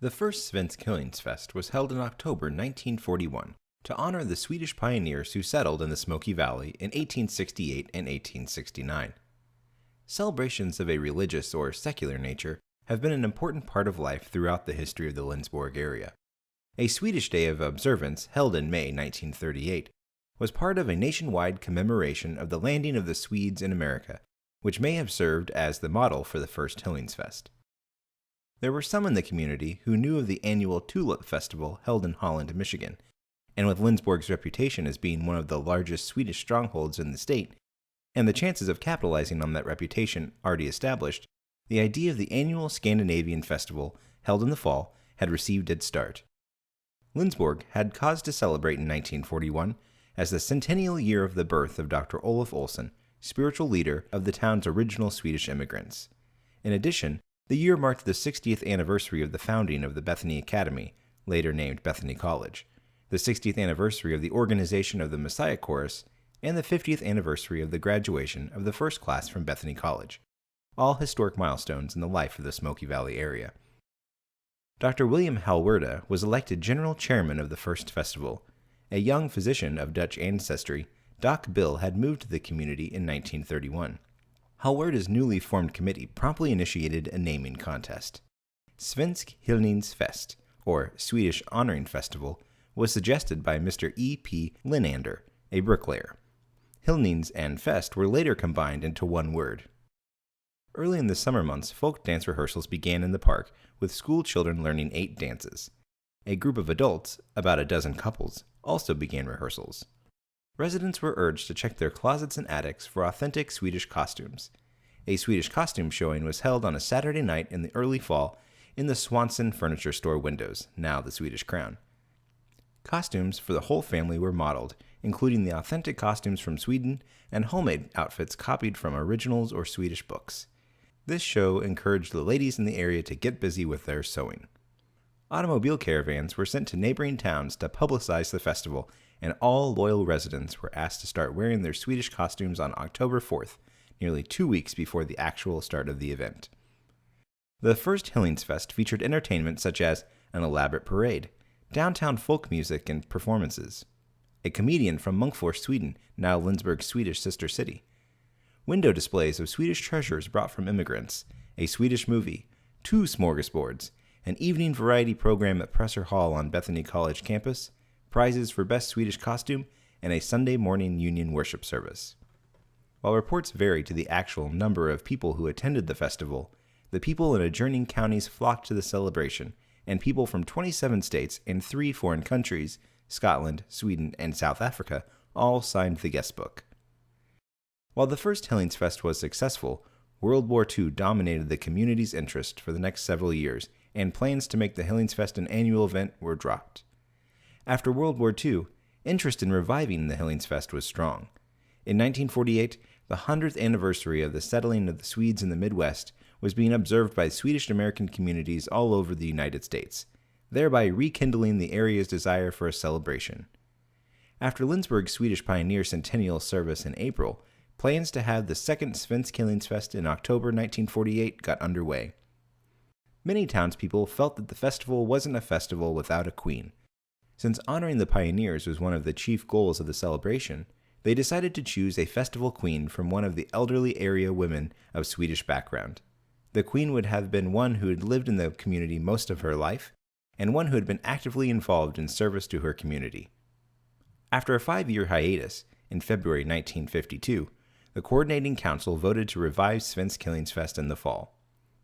The first Svensk Hyllningsfest was held in October 1941 to honor the Swedish pioneers who settled in the Smoky Valley in 1868 and 1869. Celebrations of a religious or secular nature have been an important part of life throughout the history of the Lindsborg area. A Swedish Day of Observance held in May 1938 was part of a nationwide commemoration of the landing of the Swedes in America, which may have served as the model for the first Hyllningsfest. There were some in the community who knew of the annual Tulip Festival held in Holland, Michigan, and with Lindsborg's reputation as being one of the largest Swedish strongholds in the state, and the chances of capitalizing on that reputation already established, the idea of the annual Scandinavian festival held in the fall had received its start. Lindsborg had cause to celebrate in 1941 as the centennial year of the birth of Dr. Olof Olsson, spiritual leader of the town's original Swedish immigrants. In addition, the year marked the 60th anniversary of the founding of the Bethany Academy, later named Bethany College, the 60th anniversary of the organization of the Messiah Chorus, and the 50th anniversary of the graduation of the first class from Bethany College, all historic milestones in the life of the Smoky Valley area. Dr. William Halwerda was elected general chairman of the first festival. A young physician of Dutch ancestry, Doc Bill had moved to the community in 1931. Halwerda's newly formed committee promptly initiated a naming contest. Svensk Hyllningsfest, or Swedish Honoring Festival, was suggested by Mr. E. P. Linnander, a bricklayer. Hyllnings and fest were later combined into one word. Early in the summer months, folk dance rehearsals began in the park, with school children learning 8 dances. A group of adults, about a dozen couples, also began rehearsals. Residents were urged to check their closets and attics for authentic Swedish costumes. A Swedish costume showing was held on a Saturday night in the early fall in the Swanson Furniture Store windows, now the Swedish Crown. Costumes for the whole family were modeled, including the authentic costumes from Sweden and homemade outfits copied from originals or Swedish books. This show encouraged the ladies in the area to get busy with their sewing. Automobile caravans were sent to neighboring towns to publicize the festival, and all loyal residents were asked to start wearing their Swedish costumes on October 4th, nearly 2 weeks before the actual start of the event. The first Hyllningsfest featured entertainment such as an elaborate parade, downtown folk music and performances, a comedian from Munkfors, Sweden, now Lindsborg's Swedish sister city, window displays of Swedish treasures brought from immigrants, a Swedish movie, 2 smorgasbords, an evening variety program at Presser Hall on Bethany College campus, prizes for best Swedish costume, and a Sunday morning union worship service. While reports vary to the actual number of people who attended the festival, the people in adjoining counties flocked to the celebration, and people from 27 states and 3 foreign countries, Scotland, Sweden, and South Africa, all signed the guest book. While the first Hyllningsfest was successful, World War II dominated the community's interest for the next several years, and plans to make the Hyllningsfest an annual event were dropped. After World War II, interest in reviving the Hyllningsfest was strong. In 1948, the 100th anniversary of the settling of the Swedes in the Midwest was being observed by Swedish-American communities all over the United States, thereby rekindling the area's desire for a celebration. After Lindsborg's Swedish Pioneer Centennial service in April, plans to have the second Svensk Hyllningsfest in October 1948 got underway. Many townspeople felt that the festival wasn't a festival without a queen. Since honoring the pioneers was one of the chief goals of the celebration, they decided to choose a festival queen from one of the elderly area women of Swedish background. The queen would have been one who had lived in the community most of her life, and one who had been actively involved in service to her community. After a 5-year hiatus, in February 1952, the Coordinating Council voted to revive Svensk Hyllningsfest in the fall.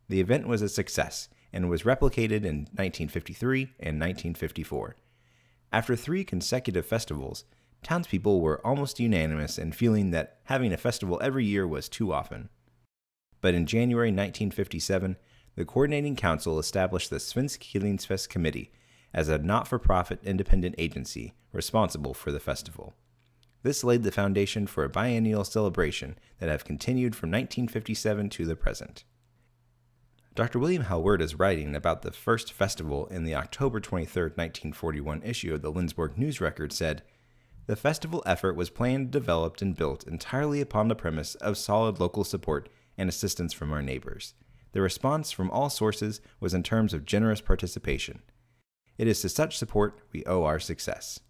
The event was a success and was replicated in 1953 and 1954. After 3 consecutive festivals, townspeople were almost unanimous in feeling that having a festival every year was too often. But in January 1957, the Coordinating Council established the Svensk Hyllningsfest Committee as a not-for-profit independent agency responsible for the festival. This laid the foundation for a biennial celebration that have continued from 1957 to the present. Dr. William Halwerda's writing about the first festival in the October 23, 1941 issue of the Lindsborg News Record said, "The festival effort was planned, developed, and built entirely upon the premise of solid local support and assistance from our neighbors. The response from all sources was in terms of generous participation. It is to such support we owe our success.